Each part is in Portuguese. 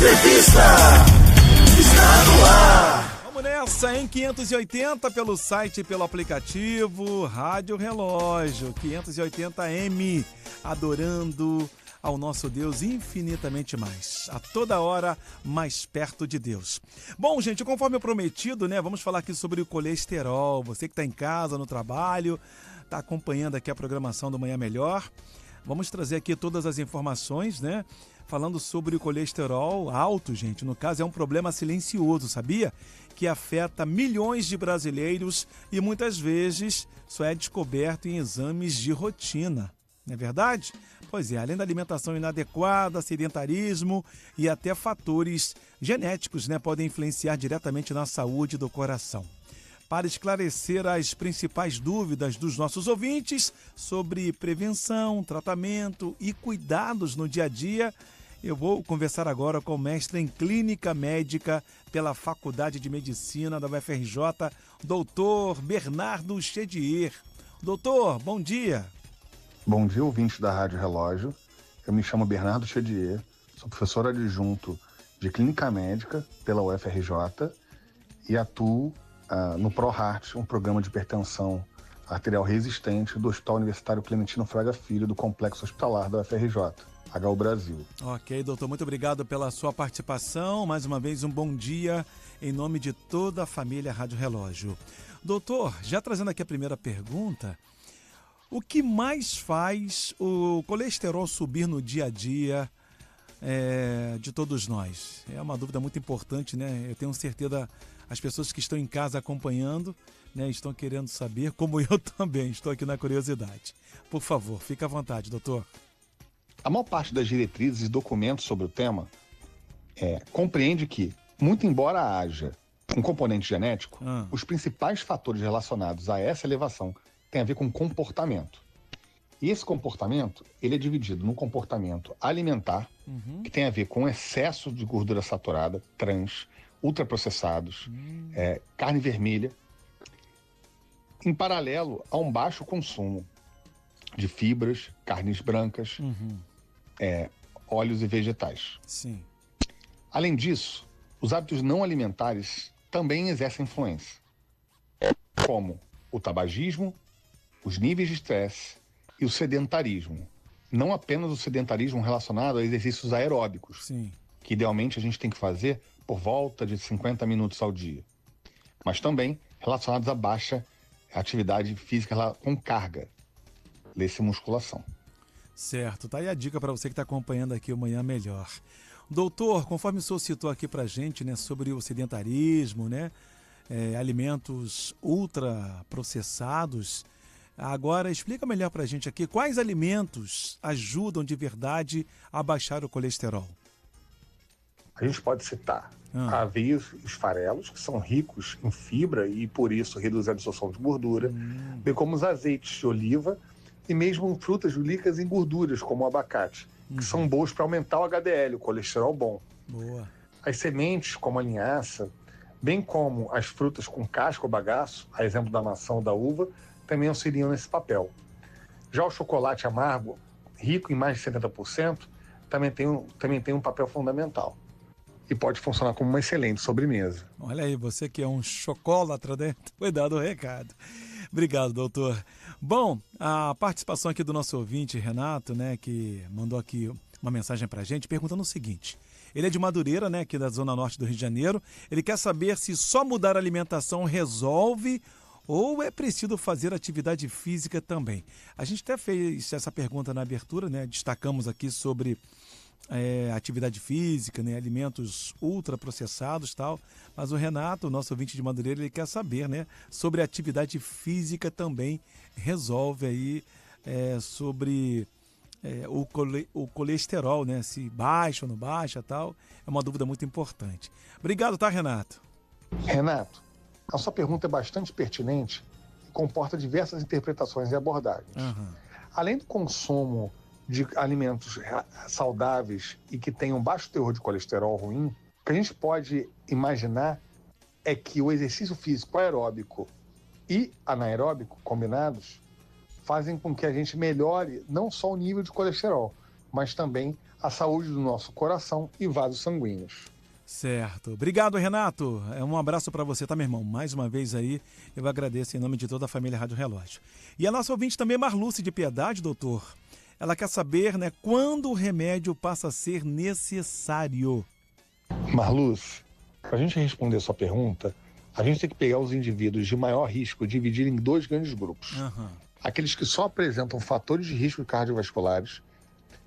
Entrevista está no ar. Vamos nessa, em 580 pelo site e pelo aplicativo Rádio Relógio 580M, adorando ao nosso Deus infinitamente mais, a toda hora mais perto de Deus. Bom, gente, conforme prometido, né, vamos falar aqui sobre o colesterol. Você que está em casa, no trabalho, está acompanhando aqui a programação do Manhã Melhor. Vamos trazer aqui todas as informações, né? Falando sobre o colesterol alto, gente. No caso, é um problema silencioso, sabia? Que afeta milhões de brasileiros e muitas vezes só é descoberto em exames de rotina. Não é verdade? Pois é, além da alimentação inadequada, sedentarismo e até fatores genéticos, né, podem influenciar diretamente na saúde do coração. Para esclarecer as principais dúvidas dos nossos ouvintes sobre prevenção, tratamento e cuidados no dia a dia, eu vou conversar agora com o mestre em Clínica Médica pela Faculdade de Medicina da UFRJ, doutor Bernardo Chedier. Doutor, bom dia. Bom dia, ouvintes da Rádio Relógio. Eu me chamo Bernardo Chedier, sou professor adjunto de Clínica Médica pela UFRJ e atuo no ProHeart, um programa de hipertensão arterial resistente do Hospital Universitário Clementino Fraga Filho, do Complexo Hospitalar da UFRJ, HU Brasil. Ok, doutor, muito obrigado pela sua participação. Mais uma vez, um bom dia em nome de toda a família Rádio Relógio. Doutor, já trazendo aqui a primeira pergunta, o que mais faz o colesterol subir no dia a dia de todos nós? É uma dúvida muito importante, né? Eu tenho certeza as pessoas que estão em casa acompanhando, né, estão querendo saber, como eu também estou aqui na curiosidade. Por favor, fique à vontade, doutor. A maior parte das diretrizes e documentos sobre o tema compreende que, muito embora haja um componente genético, os principais fatores relacionados a essa elevação têm a ver com comportamento. E esse comportamento, ele é dividido no comportamento alimentar, que tem a ver com excesso de gordura saturada, trans, ultraprocessados, carne vermelha, em paralelo a um baixo consumo de fibras, carnes brancas, óleos e vegetais. Sim. Além disso, os hábitos não alimentares também exercem influência, como o tabagismo, os níveis de estresse e o sedentarismo. Não apenas o sedentarismo relacionado a exercícios aeróbicos, Sim. que idealmente a gente tem que fazer por volta de 50 minutos ao dia, mas também relacionados a baixa atividade física com carga, lê-se musculação. Certo, tá aí a dica para você que está acompanhando aqui o Manhã Melhor. Doutor, conforme o senhor citou aqui para a gente, né, sobre o sedentarismo, né, alimentos ultraprocessados, agora explica melhor para a gente aqui quais alimentos ajudam de verdade a baixar o colesterol. A gente pode citar a aveia e os farelos, que são ricos em fibra e, por isso, reduzem a absorção de gordura, bem como os azeites de oliva e mesmo frutas ricas em gorduras, como o abacate, que são boas para aumentar o HDL, o colesterol bom. Boa. As sementes, como a linhaça, bem como as frutas com casca ou bagaço, a exemplo da maçã ou da uva, também auxiliam nesse papel. Já o chocolate amargo, rico em mais de 70%, também tem um papel fundamental e pode funcionar como uma excelente sobremesa. Olha aí, você que é um chocolatra, né? Foi dado o recado. Obrigado, doutor. Bom, a participação aqui do nosso ouvinte, Renato, né, que mandou aqui uma mensagem pra gente, perguntando o seguinte. Ele é de Madureira, né, aqui da Zona Norte do Rio de Janeiro. Ele quer saber se só mudar a alimentação resolve ou é preciso fazer atividade física também. A gente até fez essa pergunta na abertura, né? Destacamos aqui sobre atividade física, né? Alimentos ultraprocessados e tal. Mas o Renato, nosso ouvinte de Madureira, ele quer saber, né, sobre atividade física também resolve aí sobre o colesterol, né? Se baixa ou não baixa e tal. É uma dúvida muito importante. Obrigado, tá, Renato? Renato, a sua pergunta é bastante pertinente e comporta diversas interpretações e abordagens. Além do consumo de alimentos saudáveis e que tenham baixo teor de colesterol ruim, o que a gente pode imaginar é que o exercício físico aeróbico e anaeróbico combinados fazem com que a gente melhore não só o nível de colesterol, mas também a saúde do nosso coração e vasos sanguíneos. Certo. Obrigado, Renato. Um abraço para você, tá, meu irmão? Mais uma vez aí, eu agradeço em nome de toda a família Rádio Relógio. E a nossa ouvinte também, Marluce de Piedade, doutor. Ela quer saber, né, quando o remédio passa a ser necessário. Marluce, para a gente responder a sua pergunta, a gente tem que pegar os indivíduos de maior risco e dividir em 2 grandes grupos. Aqueles que só apresentam fatores de risco cardiovasculares,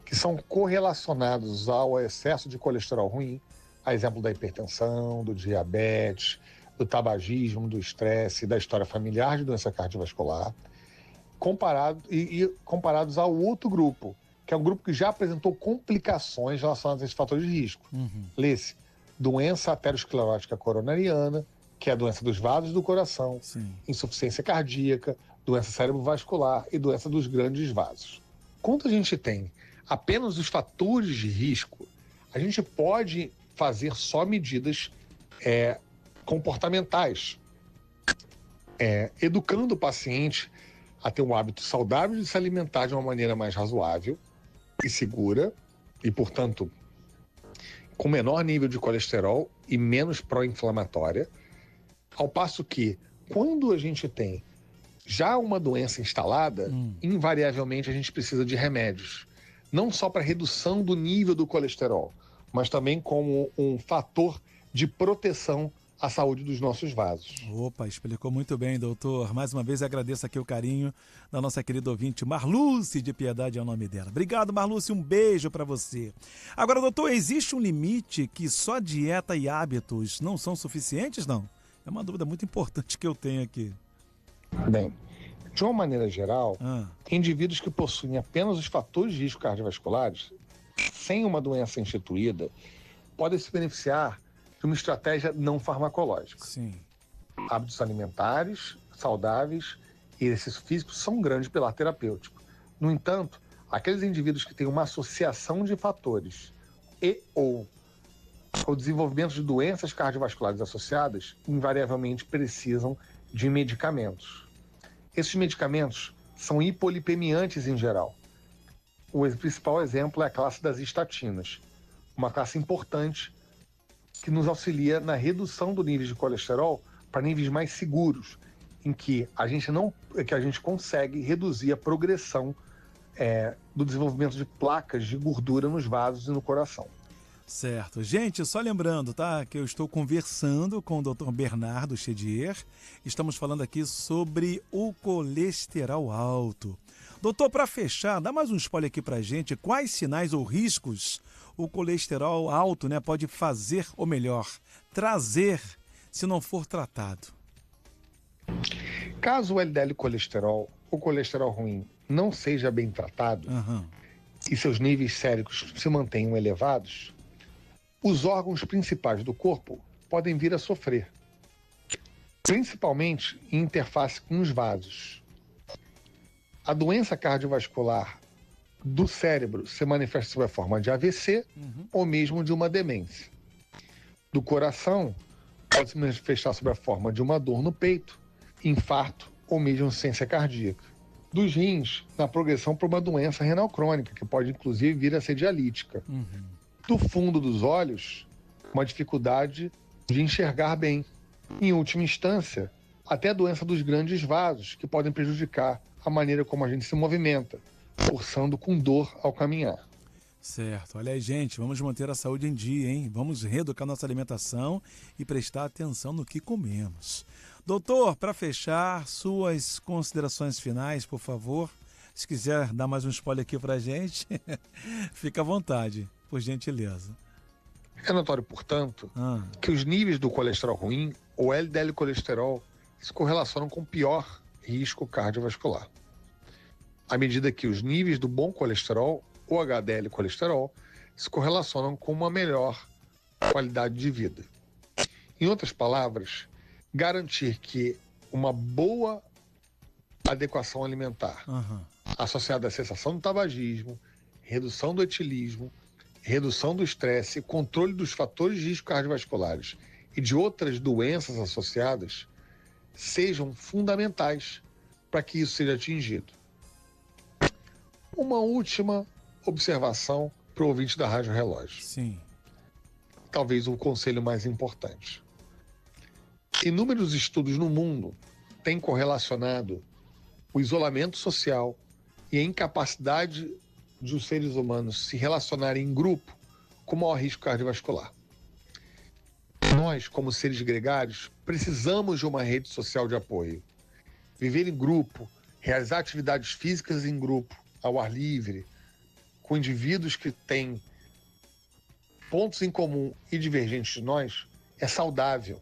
que são correlacionados ao excesso de colesterol ruim, a exemplo da hipertensão, do diabetes, do tabagismo, do estresse, da história familiar de doença cardiovascular, comparados ao outro grupo, que é um grupo que já apresentou complicações relacionadas a esses fatores de risco. Lê-se doença aterosclerótica coronariana, que é a doença dos vasos do coração, insuficiência cardíaca, doença cerebrovascular e doença dos grandes vasos. Quando a gente tem apenas os fatores de risco, a gente pode fazer só medidas comportamentais, educando o paciente a ter um hábito saudável de se alimentar de uma maneira mais razoável e segura e, portanto, com menor nível de colesterol e menos pró-inflamatória, ao passo que, quando a gente tem já uma doença instalada, invariavelmente a gente precisa de remédios, não só para redução do nível do colesterol, mas também como um fator de proteção à saúde dos nossos vasos. Opa, explicou muito bem, doutor. Mais uma vez agradeço aqui o carinho da nossa querida ouvinte Marluce de Piedade, é o nome dela. Obrigado, Marluce, um beijo para você. Agora, doutor, existe um limite que só dieta e hábitos não são suficientes, não? É uma dúvida muito importante que eu tenho aqui. Bem, de uma maneira geral, indivíduos que possuem apenas os fatores de risco cardiovasculares, sem uma doença instituída, podem se beneficiar de uma estratégia não farmacológica. Hábitos alimentares, saudáveis e exercício físico são um grande pilar terapêutico. No entanto, aqueles indivíduos que têm uma associação de fatores ou o desenvolvimento de doenças cardiovasculares associadas, invariavelmente precisam de medicamentos. Esses medicamentos são hipolipemiantes em geral. O principal exemplo é a classe das estatinas, uma classe importante que nos auxilia na redução do nível de colesterol para níveis mais seguros, em que a gente consegue reduzir a progressão do desenvolvimento de placas de gordura nos vasos e no coração. Certo. Gente, só lembrando, tá, que eu estou conversando com o Dr. Bernardo Chedier. Estamos falando aqui sobre o colesterol alto. Doutor, para fechar, dá mais um spoiler aqui pra gente. Quais sinais ou riscos o colesterol alto, né, pode fazer, ou melhor, trazer, se não for tratado? Caso o LDL colesterol, o colesterol ruim, não seja bem tratado e seus níveis séricos se mantenham elevados, os órgãos principais do corpo podem vir a sofrer, principalmente em interface com os vasos. A doença cardiovascular do cérebro se manifesta sob a forma de AVC ou mesmo de uma demência. Do coração, pode se manifestar sob a forma de uma dor no peito, infarto ou mesmo insuficiência cardíaca. Dos rins, na progressão para uma doença renal crônica, que pode inclusive vir a ser dialítica. Do fundo dos olhos, uma dificuldade de enxergar bem. Em última instância, até a doença dos grandes vasos, que podem prejudicar a maneira como a gente se movimenta, forçando com dor ao caminhar. Certo. Olha aí, gente, vamos manter a saúde em dia, hein? Vamos reeducar nossa alimentação e prestar atenção no que comemos. Doutor, para fechar, suas considerações finais, por favor. Se quiser dar mais um spoiler aqui pra gente, fica à vontade, por gentileza. É notório, portanto, que os níveis do colesterol ruim, ou LDL colesterol, se correlacionam com pior risco cardiovascular. À medida que os níveis do bom colesterol, ou HDL colesterol, se correlacionam com uma melhor qualidade de vida. Em outras palavras, garantir que uma boa adequação alimentar, associada à cessação do tabagismo, redução do etilismo, redução do estresse, controle dos fatores de risco cardiovasculares e de outras doenças associadas, sejam fundamentais para que isso seja atingido. Uma última observação para o ouvinte da Rádio Relógio. Sim. Talvez o conselho mais importante. Inúmeros estudos no mundo têm correlacionado o isolamento social e a incapacidade de os seres humanos se relacionarem em grupo com maior risco cardiovascular. Nós, como seres gregários, precisamos de uma rede social de apoio. Viver em grupo, realizar atividades físicas em grupo, ao ar livre, com indivíduos que têm pontos em comum e divergentes de nós, é saudável,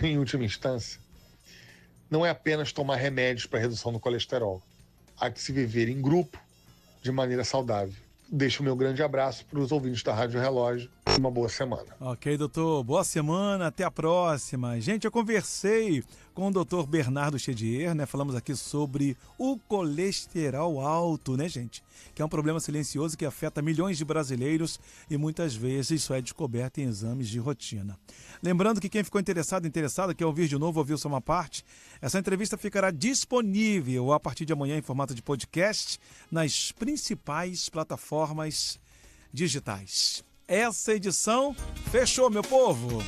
em última instância. Não é apenas tomar remédios para redução do colesterol. Há que se viver em grupo de maneira saudável. Deixo o meu grande abraço para os ouvintes da Rádio Relógio. Uma boa semana. Ok, doutor. Boa semana. Até a próxima. Gente, eu conversei com o doutor Bernardo Chedier, né? Falamos aqui sobre o colesterol alto, né, gente? Que é um problema silencioso que afeta milhões de brasileiros e muitas vezes isso é descoberto em exames de rotina. Lembrando que quem ficou interessado, quer ouvir de novo, ouviu só uma parte, essa entrevista ficará disponível a partir de amanhã em formato de podcast nas principais plataformas digitais. Essa edição fechou, meu povo!